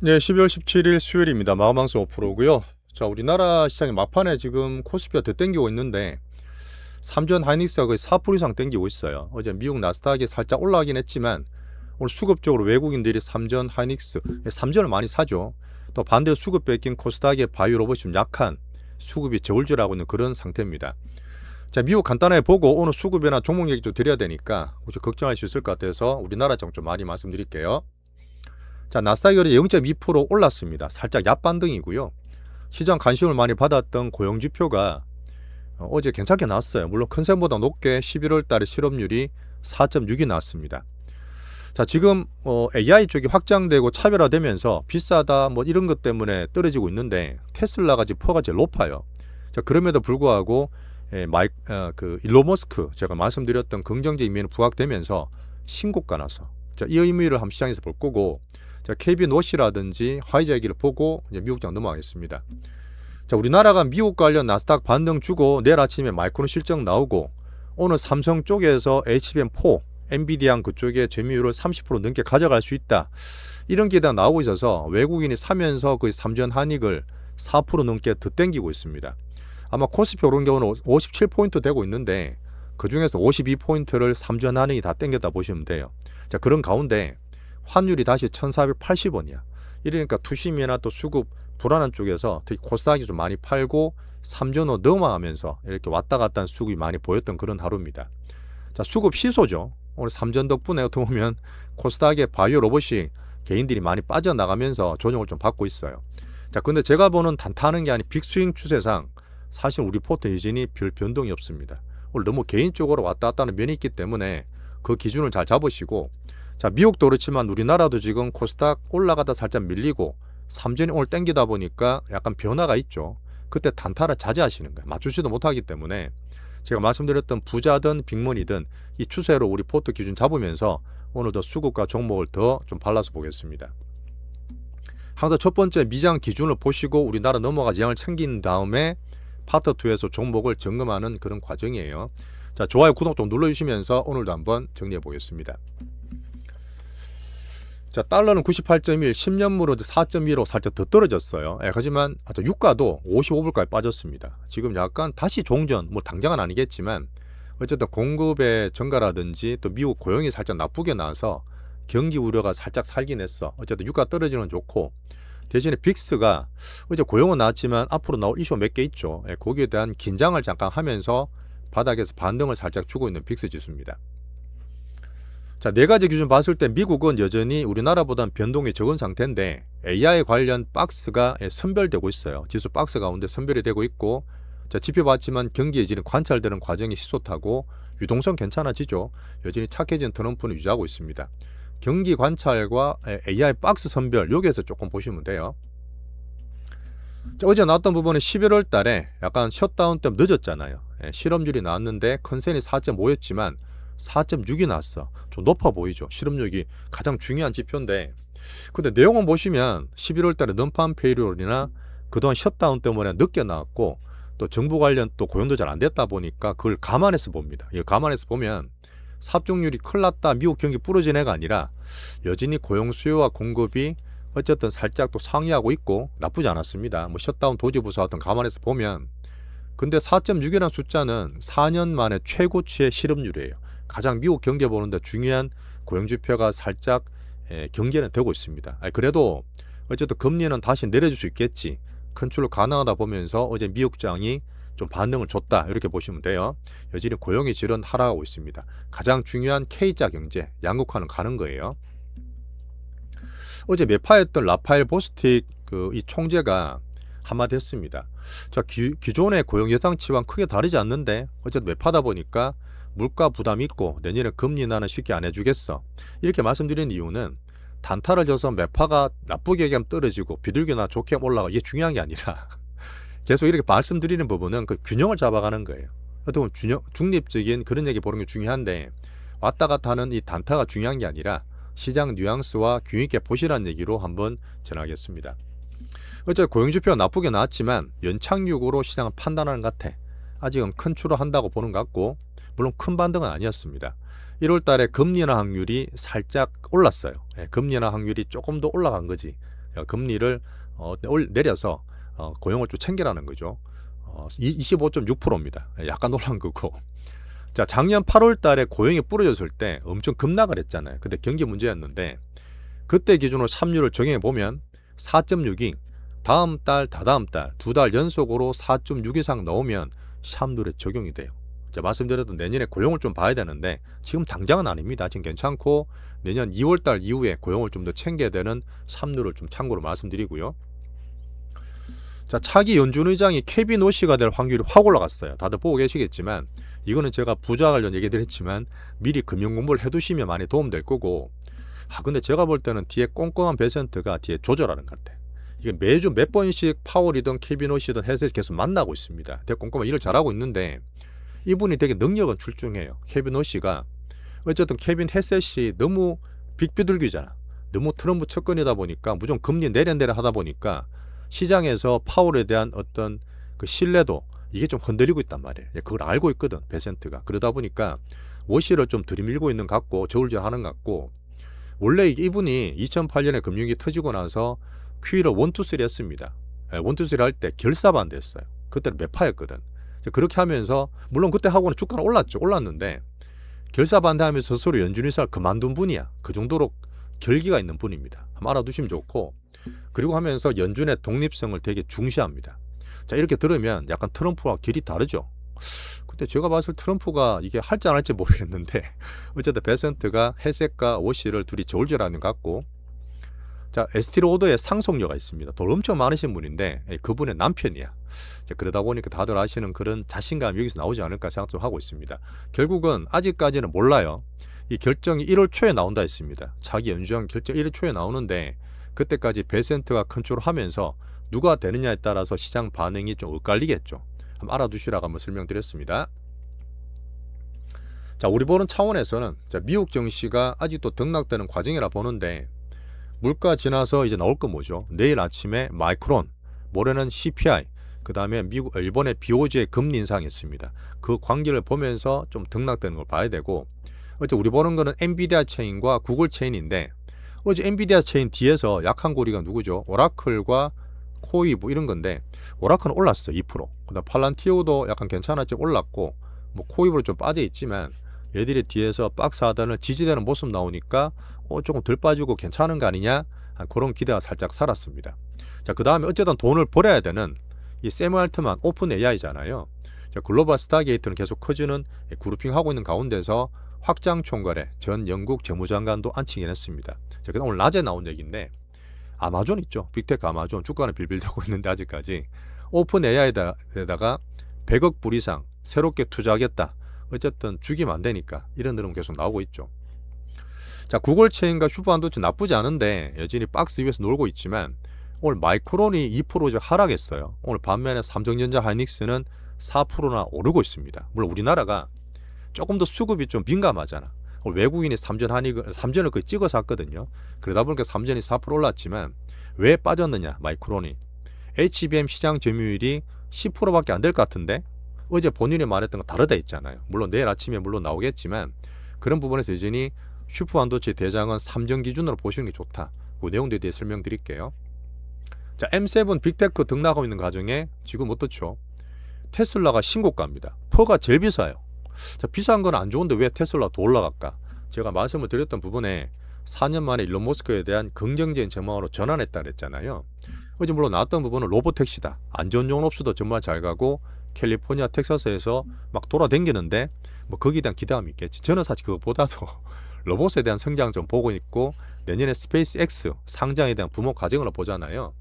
네, 12월 17일 수요일입니다. 마감방송 5%고요. 자, 우리나라 시장의 막판에 지금 코스피가 더 땡기고 있는데 삼전 하이닉스가 거의 4% 이상 땡기고 있어요. 어제 미국 나스닥이 살짝 올라가긴 했지만 오늘 수급적으로 외국인들이 삼전 하이닉스, 삼전을 많이 사죠. 또 반대로 수급 뺏긴 코스닥의 바이오 로봇이 좀 약한 수급이 저울질하고 있는 그런 상태입니다. 자, 미국 간단하게 보고 오늘 수급이나 종목 얘기 좀 드려야 되니까 혹시 걱정할 수 있을 것 같아서 우리나라 좀 많이 말씀드릴게요. 자, 나스닥이 0.2% 올랐습니다. 살짝 얍반등이고요. 시장 관심을 많이 받았던 고용지표가 어제 괜찮게 나왔어요. 물론 컨센보다 높게 11월 달에 실업률이 4.6이 나왔습니다. 자, 지금 AI 쪽이 확장되고 차별화되면서 비싸다 뭐 이런 것 때문에 떨어지고 있는데 테슬라가 지금 퍼가 제일 높아요. 자, 그럼에도 불구하고 일론 머스크 제가 말씀드렸던 긍정적인 면이 부각되면서 신고가 나서 자, 이 의미를 한번 시장에서 볼 거고, 자, KB 노시라든지 화이자 얘기를 보고 이제 미국장 넘어가겠습니다. 자, 우리나라가 미국 관련 나스닥 반등 주고 내일 아침에 마이크론 실적 나오고 오늘 삼성 쪽에서 HBM4 엔비디아 그쪽에 점유율을 30% 넘게 가져갈 수 있다, 이런 게 다 나오고 있어서 외국인이 사면서 거의 삼전 한익을 4% 넘게 더 땡기고 있습니다. 아마 코스피 오른 경우는 57포인트 되고 있는데 그 중에서 52포인트를 삼전 한익이 다 땡겼다 보시면 돼요. 자, 그런 가운데 환율이 다시 1480원이야. 이러니까 투심이나 또 수급 불안한 쪽에서 특히 코스닥이 좀 많이 팔고 삼전호 넘어가면서 이렇게 왔다 갔다 한 수급이 많이 보였던 그런 하루입니다. 자, 수급 시소죠. 오늘 삼전 덕분에 어떻게 보면 코스닥의 바이오 로봇이 개인들이 많이 빠져나가면서 조정을 좀 받고 있어요. 자, 근데 제가 보는 단타하는 게 아닌 빅스윙 추세상 사실 우리 포트 여전히 별 변동이 없습니다. 오늘 너무 개인적으로 왔다 갔다 하는 면이 있기 때문에 그 기준을 잘 잡으시고, 자, 미국도 그렇지만 우리나라도 지금 코스닥 올라가다 살짝 밀리고 삼전이 오늘 땡기다 보니까 약간 변화가 있죠. 그때 단타를 자제하시는 거예요. 맞추지도 못하기 때문에 제가 말씀드렸던 부자든 빅머니든 이 추세로 우리 포트 기준 잡으면서 오늘도 수급과 종목을 더 좀 발라서 보겠습니다. 항상 첫 번째 미장 기준을 보시고 우리나라 넘어가지 양을 챙긴 다음에 파트 2에서 종목을 점검하는 그런 과정이에요. 자, 좋아요, 구독 좀 눌러주시면서 오늘도 한번 정리해 보겠습니다. 자, 달러는 98.1, 10년물은 4.15 살짝 더 떨어졌어요. 하지만 유가도 55불까지 빠졌습니다. 지금 약간 다시 종전, 뭐 당장은 아니겠지만 어쨌든 공급의 증가라든지 또 미국 고용이 살짝 나쁘게 나와서 경기 우려가 살짝 살긴 했어. 어쨌든 유가 떨어지는 건 좋고, 대신에 빅스가 어제 고용은 나왔지만 앞으로 나올 이슈 몇 개 있죠. 거기에 대한 긴장을 잠깐 하면서 바닥에서 반등을 살짝 주고 있는 빅스 지수입니다. 자, 네 가지 기준 봤을 때 미국은 여전히 우리나라보다는 변동이 적은 상태인데 AI 관련 박스가 선별되고 있어요. 지수 박스 가운데 선별이 되고 있고, 자, 지표 봤지만 경기 여전히 관찰되는 과정이 시소타고 유동성 괜찮아지죠. 여전히 착해진 트럼프는 유지하고 있습니다. 경기 관찰과 AI 박스 선별, 여기에서 조금 보시면 돼요. 자, 어제 나왔던 부분은 11월 달에 약간 셧다운 때문에 늦었잖아요. 실업률이 나왔는데 컨센이 4.5였지만 4.6이 나왔어. 좀 높아 보이죠. 실업률이 가장 중요한 지표인데, 근데 내용은 보시면 11월 달에 넌팜 페이롤이나 그동안 셧다운 때문에 늦게 나왔고 또 정부 관련 또 고용도 잘 안 됐다 보니까 그걸 감안해서 봅니다. 이거 감안해서 보면 삽중률이 큰일 났다, 미국 경기 부러진 애가 아니라 여전히 고용 수요와 공급이 어쨌든 살짝 또 상이하고 있고 나쁘지 않았습니다. 뭐 셧다운 도지부사 같은 감안해서 보면. 근데 4.6이라는 숫자는 4년 만에 최고치의 실업률이에요. 가장 미국 경제 보는데 중요한 고용지표가 살짝 경계는 되고 있습니다. 그래도 어쨌든 금리는 다시 내려줄 수 있겠지, 컨트롤 가능하다 보면서 어제 미국장이 좀 반등을 줬다, 이렇게 보시면 돼요. 여전히 고용의 질은 하락하고 있습니다. 가장 중요한 K자 경제 양극화는 가는 거예요. 어제 매파했던 라파엘 보스틱 이 총재가 한마디 했습니다. 자, 기존의 고용 예상치와는 크게 다르지 않는데 어쨌든 매파다 보니까 물가 부담이 있고 내년에 금리 인하는 쉽게 안 해주겠어, 이렇게 말씀드리는 이유는 단타를 줘서 매파가 나쁘게 얘기하면 떨어지고 비둘기나 좋게 올라가, 이게 중요한 게 아니라 계속 이렇게 말씀드리는 부분은 그 균형을 잡아가는 거예요. 어떻게 보면 중립적인 그런 얘기 보는 게 중요한데 왔다 갔다 하는 이 단타가 중요한 게 아니라 시장 뉘앙스와 균형 있게 보시라는 얘기로 한번 전하겠습니다. 어제 고용지표가 나쁘게 나왔지만 연착륙으로 시장을 판단하는 것 같아. 아직은 큰 추락한다고 보는 것 같고, 물론 큰 반등은 아니었습니다. 1월 달에 금리 인하 확률이 살짝 올랐어요. 금리 인하 확률이 조금 더 올라간 거지 금리를 내려서 고용을 좀 챙기라는 거죠. 25.6%입니다. 약간 놀란 거고. 자, 작년 8월 달에 고용이 불어졌을 때 엄청 급락을 했잖아요. 근데 경기 문제였는데 그때 기준으로 삽류를 적용해 보면 4.6이 다음 달, 다다음 달, 2달 연속으로 4.6 이상 나오면 삽류에 적용이 돼요. 자, 말씀드렸던 내년에 고용을 좀 봐야 되는데 지금 당장은 아닙니다. 지금 괜찮고 내년 2월 달 이후에 고용을 좀 더 챙겨야 되는 삽류를 좀 참고로 말씀드리고요. 자, 차기 연준 의장이 케빈 오시가 될 확률이 확 올라갔어요. 다들 보고 계시겠지만 이거는 제가 부자 관련 얘기 드렸지만 미리 금융 공부를 해두시면 많이 도움될 거고, 근데 제가 볼 때는 뒤에 꼼꼼한 베센트가 뒤에 조절하는 것 같아. 이게 매주 몇 번씩 파월이든 케빈 오시든 해서 계속 만나고 있습니다. 되게 꼼꼼한 일을 잘하고 있는데 이분이 되게 능력은 출중해요. 케빈 오시가 어쨌든 케빈 헤셋이 너무 빅비둘기잖아. 너무 트럼프 측근이다 보니까 무조건 금리 내려 하다 보니까 시장에서 파월에 대한 어떤 그 신뢰도 이게 좀 흔들리고 있단 말이에요. 그걸 알고 있거든, 베센트가. 그러다 보니까 워시를 좀 들이밀고 있는 것 같고 저울질하는 것 같고, 원래 이분이 2008년에 금융위기 터지고 나서 QE를 1, 2, 3 했습니다. 1, 2, 3 할 때 결사반대했어요. 그때는 매파였거든. 그렇게 하면서 물론 그때 하고는 주가는 올랐는데 결사반대하면서 스스로 연준이사를 그만둔 분이야. 그 정도로 결기가 있는 분입니다. 한번 알아두시면 좋고, 그리고 하면서 연준의 독립성을 되게 중시합니다. 자, 이렇게 들으면 약간 트럼프와 길이 다르죠. 근데 제가 봤을 때 트럼프가 이게 할지 안 할지 모르겠는데 어쨌든 베센트가 헤셋과 오시를 둘이 저울질하는 것 같고, 자, 에스티로더의 상속녀가 있습니다. 돈 엄청 많으신 분인데 그분의 남편이야. 자, 그러다 보니까 다들 아시는 그런 자신감이 여기서 나오지 않을까 생각도 하고 있습니다. 결국은 아직까지는 몰라요. 이 결정이 1월 초에 나온다 했습니다. 차기 연주형 결정 1월 초에 나오는데 그때까지 베센트가 컨트롤하면서 누가 되느냐에 따라서 시장 반응이 좀 엇갈리겠죠. 한번 알아두시라고 한번 설명드렸습니다. 자, 우리 보는 차원에서는 미국 증시가 아직도 등락되는 과정이라 보는데 물가 지나서 이제 나올 거 뭐죠? 내일 아침에 마이크론, 모레는 CPI, 그 다음에 일본의 BOJ의 금리 인상이 있습니다. 그 관계를 보면서 좀 등락되는 걸 봐야 되고, 어제 우리 보는 거는 엔비디아 체인과 구글 체인인데 어제 엔비디아 체인 뒤에서 약한 고리가 누구죠? 오라클과 코이브 이런 건데 오라클은 올랐어 2%. 그다음 팔란티오도 약간 괜찮았지 올랐고, 뭐 코이브로 좀 빠져 있지만 얘들이 뒤에서 박스 하단을 지지되는 모습 나오니까 조금 덜 빠지고 괜찮은 거 아니냐, 그런 기대가 살짝 살았습니다. 자, 그 다음에 어쨌든 돈을 벌어야 되는 이 샘 알트만 오픈 AI잖아요. 자, 글로벌 스타게이트는 계속 커지는 그룹핑하고 있는 가운데서 확장 총괄에 전 영국 재무장관도 앉히긴 했습니다. 자, 그다음 오늘 낮에 나온 얘기인데 아마존 있죠. 빅테크 아마존 주가는 빌빌대고 있는데 아직까지 오픈 AI에다가 100억 불 이상 새롭게 투자하겠다. 어쨌든 죽이면 안 되니까 이런 흐름 계속 나오고 있죠. 자, 구글 체인과 슈퍼반도체 나쁘지 않은데 여전히 박스 위에서 놀고 있지만 오늘 마이크론이 2% 하락했어요. 오늘 반면에 삼성전자 하이닉스는 4%나 오르고 있습니다. 물론 우리나라가 조금 더 수급이 좀 민감하잖아. 외국인이 삼전을 거의 찍어 샀거든요. 그러다 보니까 삼전이 4% 올랐지만 왜 빠졌느냐, 마이크론이. HBM 시장 점유율이 10%밖에 안 될 것 같은데 어제 본인이 말했던 거 다르다 했잖아요. 물론 내일 아침에 물론 나오겠지만 그런 부분에서 여전히 슈퍼반도체 대장은 삼전 기준으로 보시는 게 좋다. 그 내용들에 대해 설명드릴게요. 자, M7 빅테크 등락하고 있는 과정에 지금 어떻죠? 테슬라가 신고가입니다. 퍼가 제일 비싸요. 자, 비싼 건 안 좋은데 왜 테슬라 더 올라갈까? 제가 말씀을 드렸던 부분에 4년 만에 일론 머스크에 대한 긍정적인 전망으로 전환했다 그랬잖아요. 어제 물론 나왔던 부분은 로봇택시다. 안전용 업소도 정말 잘 가고 캘리포니아 텍사스에서 막 돌아다니는데 뭐 거기에 대한 기대감이 있겠지. 저는 사실 그것보다도 로봇에 대한 성장 좀 보고 있고 내년에 스페이스X 상장에 대한 부목 과정을 보잖아요.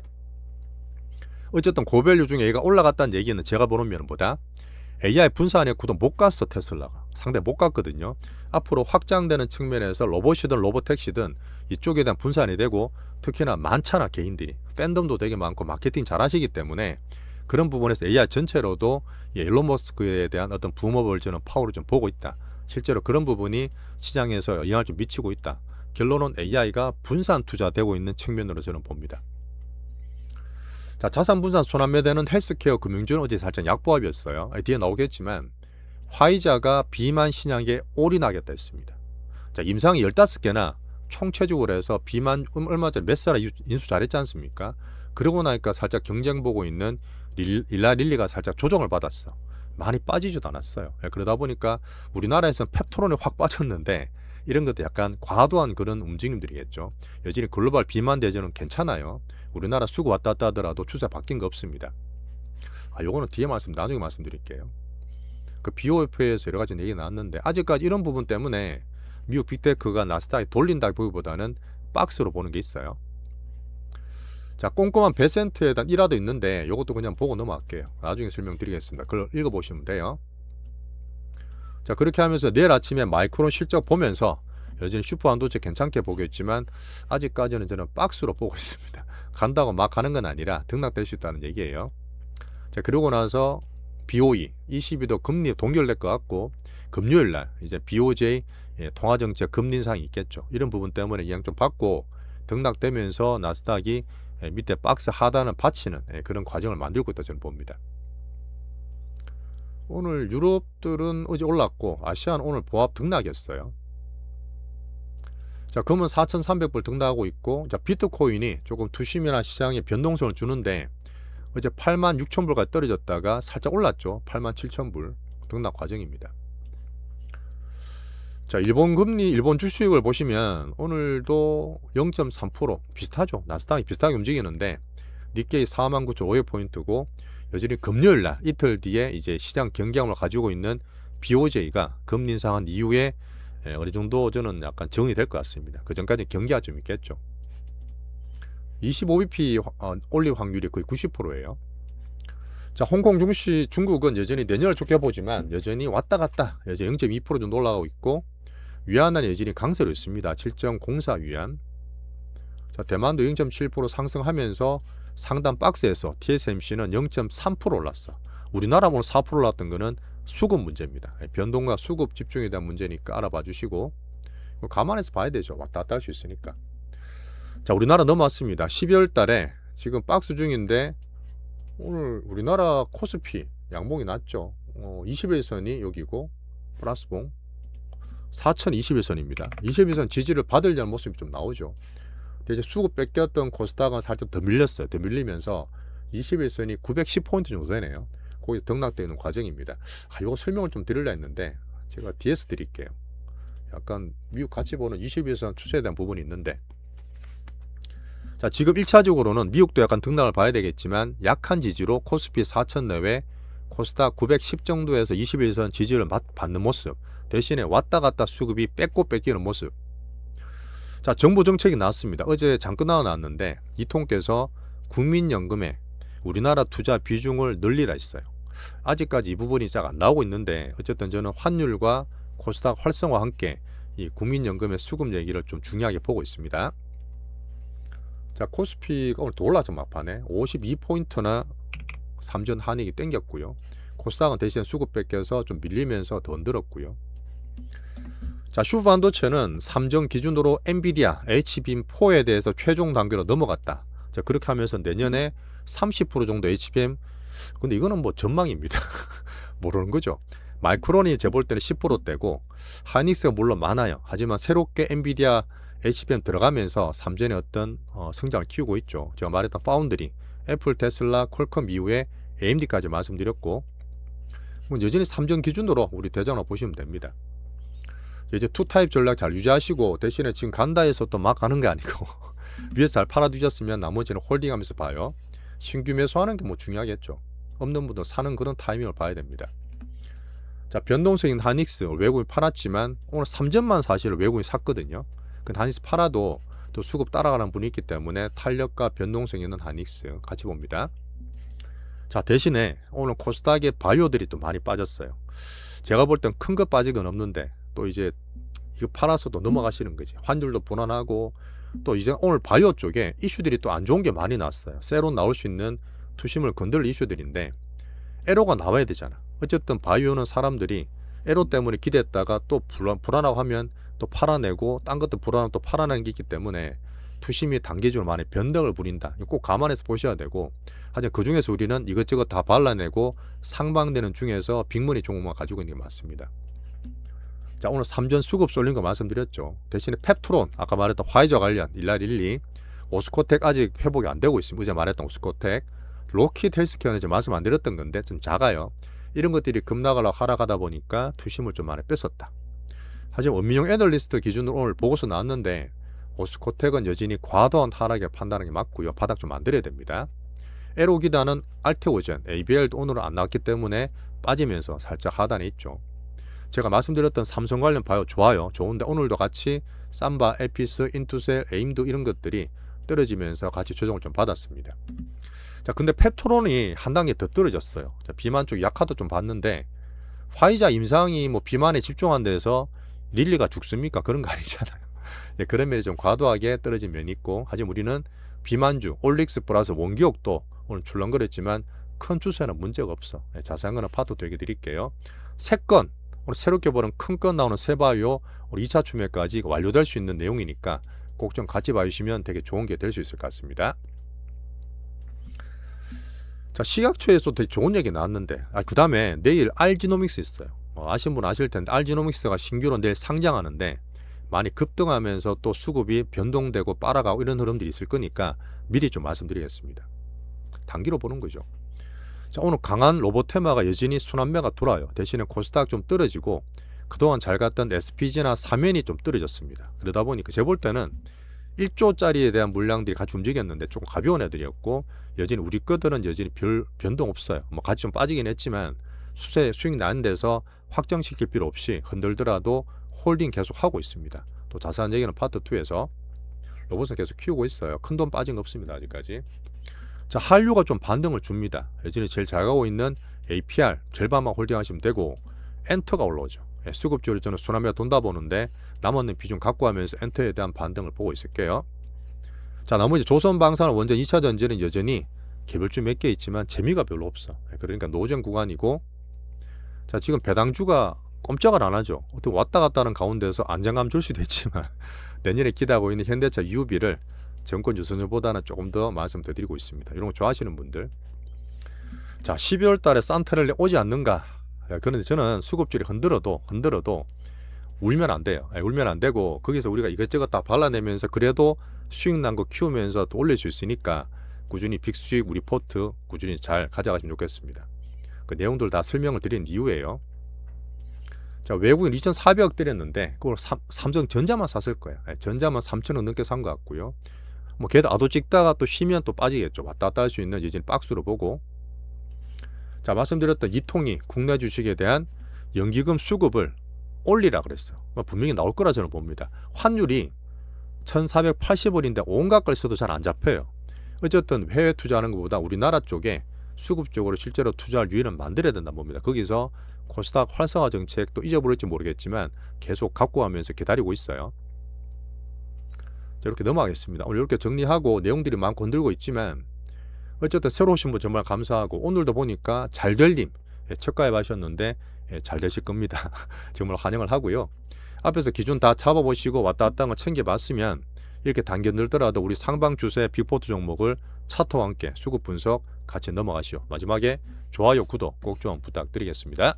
어쨌든 고밸류 중에 얘가 올라갔다는 얘기는 제가 보는 면보다 AI 분산의 구도 못 갔어. 테슬라가 상당히 못 갔거든요. 앞으로 확장되는 측면에서 로봇이든 로봇택시든 이쪽에 대한 분산이 되고 특히나 많잖아. 개인들이 팬덤도 되게 많고 마케팅 잘 하시기 때문에 그런 부분에서 AI 전체로도 일론 머스크에 대한 어떤 붐업을 저는 파워를 좀 보고 있다. 실제로 그런 부분이 시장에서 영향을 좀 미치고 있다. 결론은 AI가 분산 투자되고 있는 측면으로 저는 봅니다. 자, 자산 분산 순환매대는 헬스케어 금융주는 어제 살짝 약보합이었어요. 뒤에 나오겠지만 화이자가 비만 신약에 올인하겠다 했습니다. 자, 임상이 15개나 총체적으로 해서 비만 얼마 전에 메스라 인수 잘했지 않습니까? 그러고 나니까 살짝 경쟁 보고 있는 일라릴리가 살짝 조정을 받았어. 많이 빠지지도 않았어요. 그러다 보니까 우리나라에서는 펩토론이 확 빠졌는데 이런 것도 약간 과도한 그런 움직임들이겠죠. 여전히 글로벌 비만 대전은 괜찮아요. 우리나라 수급 왔다 갔다 하더라도 추세 바뀐 거 없습니다. 요거는 뒤에 나중에 말씀드릴게요. 그 BOF에서 여러 가지 얘기 나왔는데 아직까지 이런 부분 때문에 미국 빅테크가 나스닥에 돌린다 보기보다는 박스로 보는 게 있어요. 자, 꼼꼼한 베센트에 대한 일화도 있는데 이것도 그냥 보고 넘어갈게요. 나중에 설명드리겠습니다. 그걸 읽어보시면 돼요. 자, 그렇게 하면서 내일 아침에 마이크론 실적 보면서 여전히 슈퍼반도체 괜찮게 보겠지만 아직까지는 저는 박스로 보고 있습니다. 간다고 막 가는 건 아니라 등락될 수 있다는 얘기예요. 자, 그러고 나서 BOE, ECB도 금리 동결될 것 같고 금요일날 이제 BOJ 통화정책 금리 인상이 있겠죠. 이런 부분 때문에 영향 좀 받고 등락되면서 나스닥이 밑에 박스 하단을 받치는 그런 과정을 만들고 있다 저는 봅니다. 오늘 유럽들은 어제 올랐고 아시아는 오늘 보합 등락이었어요. 자, 금은 4,300불 등락하고 있고, 자, 비트코인이 조금 투심이나 시장에 변동성을 주는데 어제 86,000불까지 떨어졌다가 살짝 올랐죠. 87,000불 등락 과정입니다. 자, 일본 금리, 일본 주식을 보시면 오늘도 0.3% 비슷하죠. 나스닥이 비슷하게 움직이는데 니케이 49,500포인트고 여전히 금요일날 이틀 뒤에 이제 시장 경계함을 가지고 있는 BOJ가 금리 인상한 이후에 어느 정도 저는 약간 정리될 것 같습니다. 그 전까지 경계가 좀 있겠죠. 25bp 올릴 확률이 거의 90%예요. 자, 홍콩 증시 중국은 여전히 내년을 좋게 보지만 여전히 왔다 갔다 여전히 0.2% 정도 올라가고 있고 위안화는 여전히 강세로 있습니다. 7.04 위안. 자, 대만도 0.7% 상승하면서 상단 박스에서 TSMC는 0.3% 올랐어. 우리나라 오늘 4% 올랐던 거는 수급 문제입니다. 변동과 수급 집중에 대한 문제니까 알아봐 주시고 감안해서 봐야 되죠. 왔다 갔다 할 수 있으니까. 자, 우리나라 넘어왔습니다. 12월 달에 지금 박스 중인데 오늘 우리나라 코스피 양봉이 났죠. 21선이 여기고 플러스봉 4021선입니다. 21선 지지를 받으려는 모습이 좀 나오죠. 이제 수급 뺏겼던 코스닥은 살짝 더 밀렸어요. 더 밀리면서 21선이 910포인트 정도 되네요. 거기서 등락되는 과정입니다. 이거 설명을 좀 드리려 했는데 제가 뒤에서 드릴게요. 약간 미국 같이 보는 21선 추세에 대한 부분이 있는데 자, 지금 1차적으로는 미국도 약간 등락을 봐야 되겠지만 약한 지지로 코스피 4,000 내외 코스닥 910 정도에서 21선 지지를 받는 모습 대신에 왔다 갔다 수급이 뺏고 뺏기는 모습. 자, 정부 정책이 나왔습니다. 어제 잠깐 나왔는데 이통께서 국민연금에 우리나라 투자 비중을 늘리라 했어요. 아직까지 이 부분이 잘 안 나오고 있는데 어쨌든 저는 환율과 코스닥 활성화와 함께 이 국민연금의 수급 얘기를 좀 중요하게 보고 있습니다. 자, 코스피가 오늘 더 올라서 막판에 52포인트나 삼전 한익이 땡겼고요. 코스닥은 대신 수급 뺏겨서 좀 밀리면서 더 흔들었고요. 자, 슈퍼반도체는 삼전 기준으로 엔비디아 HBM4에 대해서 최종 단계로 넘어갔다. 자, 그렇게 하면서 내년에 30% 정도 HBM, 근데 이거는 뭐 전망입니다. 모르는 거죠. 마이크론이 제볼 때는 10%대고 하이닉스가 물론 많아요. 하지만 새롭게 엔비디아 HBM 들어가면서 삼전의 어떤 성장을 키우고 있죠. 제가 말했던 파운드리, 애플, 테슬라, 퀄컴 이후에 AMD까지 말씀드렸고 여전히 삼전 기준으로 우리 대장으로 보시면 됩니다. 이제 투타입 전략 잘 유지하시고 대신에 지금 간다 해서 또 막 가는 게 아니고 위에서 잘 팔아두셨으면 나머지는 홀딩하면서 봐요. 신규 매수하는 게 뭐 중요하겠죠. 없는 분도 사는 그런 타이밍을 봐야 됩니다. 자, 변동성인 하닉스 외국인이 팔았지만 오늘 3전만 사실 외국인이 샀거든요. 그 하닉스 팔아도 또 수급 따라가는 분이 있기 때문에 탄력과 변동성 있는 하닉스 같이 봅니다. 자, 대신에 오늘 코스닥의 바이오들이 또 많이 빠졌어요. 제가 볼 땐 큰 거 빠진 건 없는데 또 이제 이거 팔아서도 넘어가시는 거지. 환율도 불안하고 또 이제 오늘 바이오 쪽에 이슈들이 또 안 좋은 게 많이 나왔어요. 새로 나올 수 있는 투심을 건들 이슈들인데 에로가 나와야 되잖아. 어쨌든 바이오는 사람들이 에로 때문에 기대했다가 또 불안하고 하면 또 팔아내고 딴 것도 불안하고 또 팔아내는 게 있기 때문에 투심이 단계적으로 많이 변덕을 부린다. 이거 꼭 감안해서 보셔야 되고 하지만 그 중에서 우리는 이것저것 다 발라내고 상방되는 중에서 빅머니 종목만 가지고 있는 게 맞습니다. 자, 오늘 3전 수급 쏠린 거 말씀드렸죠. 대신에 펩트론, 아까 말했던 화이저 관련 1날1리, 오스코텍 아직 회복이 안 되고 있습니다. 어제 말했던 오스코텍, 로키드 헬스케어는 이제 말씀 안 드렸던 건데 좀 작아요. 이런 것들이 급락하려고 하락하다 보니까 투심을 좀 많이 뺐었다. 하지만 원민용 애널리스트 기준으로 오늘 보고서 나왔는데 오스코텍은 여전히 과도한 하락에 판단하는 게 맞고요. 바닥 좀 만들어야 됩니다. 에로기다는 알테오젠, ABL도 오늘은 안 나왔기 때문에 빠지면서 살짝 하단에 있죠. 제가 말씀드렸던 삼성 관련 바이오 좋아요. 좋은데 오늘도 같이 삼바, 에피스, 인투셀, 에임드 이런 것들이 떨어지면서 같이 조정을 좀 받았습니다. 자, 근데 펩토론이 한 단계 더 떨어졌어요. 자, 비만 쪽 약화도 좀 봤는데 화이자 임상이 뭐 비만에 집중한 데서 릴리가 죽습니까? 그런 거 아니잖아요. 예, 그런 면이 좀 과도하게 떨어진 면이 있고, 하지만 우리는 비만주, 올릭스 플러스 원기옥도 오늘 출렁거렸지만 큰 추세는 문제가 없어. 예, 자세한 거는 파트 도 얘기 드릴게요. 세 건, 오늘 새롭게 보는 큰 건 나오는 세바이오 우리 2차 추매까지 완료될 수 있는 내용이니까 꼭 좀 같이 봐주시면 되게 좋은 게 될 수 있을 것 같습니다. 자, 식약처에서 되게 좋은 얘기 나왔는데, 그 다음에 내일 알지노믹스 있어요. 아시는 분 아실 텐데 알지노믹스가 신규로 내일 상장하는데 많이 급등하면서 또 수급이 변동되고 빨아가고 이런 흐름들이 있을 거니까 미리 좀 말씀드리겠습니다. 단기로 보는 거죠. 자, 오늘 강한 로봇 테마가 여전히 순환매가 돌아요. 대신에 코스닥 좀 떨어지고 그동안 잘 갔던 SPG나 사면이 좀 떨어졌습니다. 그러다 보니까 제가 볼 때는 1조짜리에 대한 물량들이 같이 움직였는데 조금 가벼운 애들이었고, 여전히 우리 거들은 여전히 별 변동 없어요. 뭐 같이 좀 빠지긴 했지만 수익 나는 데서 확정시킬 필요 없이 흔들더라도 홀딩 계속 하고 있습니다. 또 자세한 얘기는 파트 2에서 로봇은 계속 키우고 있어요. 큰 돈 빠진 거 없습니다, 아직까지. 자, 한류가 좀 반등을 줍니다. 여전히 제일 잘 가고 있는 APR 절반만 홀딩하시면 되고, 엔터가 올라오죠. 수급주를 저는 순환매가 돈다 보는데 남았는 비중 갖고 하면서 엔터에 대한 반등을 보고 있을게요. 자, 나머지 조선방사는 원전 2차 전지는 여전히 개별주 몇 개 있지만 재미가 별로 없어. 그러니까 노정 구간이고, 자, 지금 배당주가 꼼짝을 안 하죠. 어떻게 왔다 갔다 하는 가운데서 안정감 줄 수도 있지만 내년에 기대하고 있는 현대차 UB를 정권 주선율보다는 조금 더 말씀 더 드리고 있습니다. 이런 거 좋아하시는 분들. 자, 12월 달에 산타를 오지 않는가? 그런데 저는 수급줄이 흔들어도 울면 안 돼요. 울면 안 되고 거기서 우리가 이것저것 다 발라내면서 그래도 수익 난 거 키우면서 또 올릴 수 있으니까 꾸준히 빅수익 우리 포트 꾸준히 잘 가져가시면 좋겠습니다. 그 내용들 다 설명을 드린 이유예요. 자, 외국인 2,400억 때렸는데 그걸 삼성전자만 샀을 거예요. 전자만 3,000원 넘게 산 것 같고요. 뭐 걔도 아도 찍다가 또 쉬면 또 빠지겠죠. 왔다 갔다 할 수 있는 여전히 박스로 보고. 자, 말씀드렸던 이통이 국내 주식에 대한 연기금 수급을 올리라 그랬어요. 분명히 나올 거라 저는 봅니다. 환율이 1,480원인데 온갖 걸 써도 잘 안 잡혀요. 어쨌든 해외 투자하는 것보다 우리나라 쪽에 수급 쪽으로 실제로 투자할 유인을 만들어야 된다 봅니다. 거기서 코스닥 활성화 정책도 잊어버릴지 모르겠지만 계속 갖고 가면서 기다리고 있어요. 자, 이렇게 넘어가겠습니다. 오늘 이렇게 정리하고 내용들이 많고 흔들고 있지만 어쨌든 새로 오신 분 정말 감사하고, 오늘도 보니까 잘 될림 첫 가입하셨는데 잘 되실 겁니다. 정말 환영을 하고요. 앞에서 기준 다 잡아보시고 왔다 갔다 한 거 챙겨봤으면 이렇게 단계 늘더라도 우리 상방 주세 빅포트 종목을 차트와 함께 수급 분석 같이 넘어가시오. 마지막에 좋아요, 구독 꼭 좀 부탁드리겠습니다.